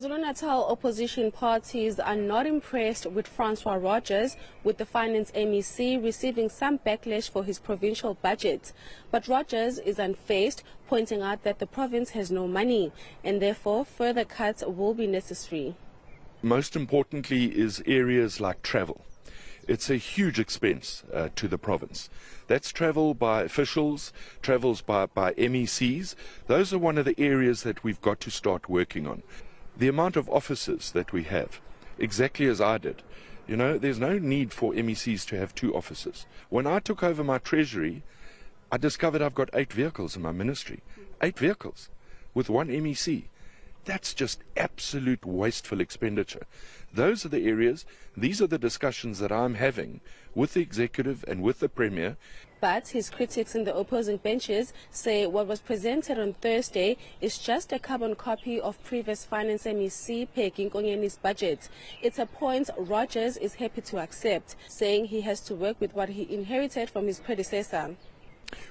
KwaZulu-Natal opposition parties are not impressed with Francois Rodgers, with the Finance MEC receiving some backlash for his provincial budget. But Rodgers is unfazed, pointing out that the province has no money and therefore further cuts will be necessary. Most importantly is areas like travel. It's a huge expense to the province. That's travel by officials, travels by MECs. Those are one of the areas that we've got to start working on. The amount of officers that we have, exactly as I did. You know, there's no need for MECs to have 2 officers. When I took over my treasury, I discovered I've got 8 vehicles in my ministry. 8 vehicles with 1 MEC. That's just absolute wasteful expenditure. Those are the areas, these are the discussions that I'm having with the executive and with the Premier. But his critics in the opposing benches say what was presented on Thursday is just a carbon copy of previous Finance MEC Peggy Nkonyeni's budget. It's a point Rodgers is happy to accept, saying he has to work with what he inherited from his predecessor.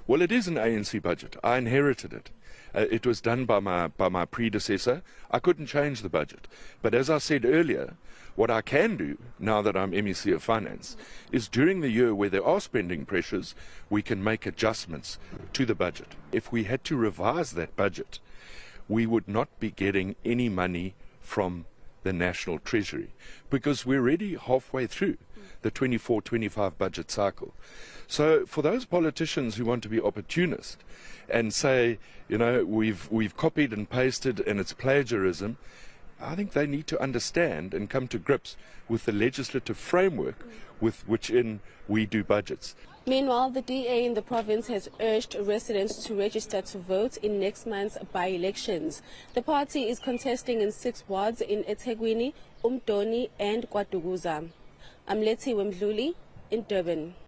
Well, it is an ANC budget. I inherited it. It was done by my predecessor. I couldn't change the budget. But as I said earlier, what I can do, now that I'm MEC of Finance, is during the year where there are spending pressures, we can make adjustments to the budget. If we had to revise that budget, we would not be getting any money from the National Treasury, because we're already halfway through the 24-25 budget cycle. So for those politicians who want to be opportunist and say, you know, we've copied and pasted and it's plagiarism, I think they need to understand and come to grips with the legislative framework with which we do budgets. Meanwhile, the DA in the province has urged residents to register to vote in next month's by-elections. The party is contesting in 6 wards in eThekwini, Umdoni and KwaDukuza. I'm Lethiwe Mdluli in Durban.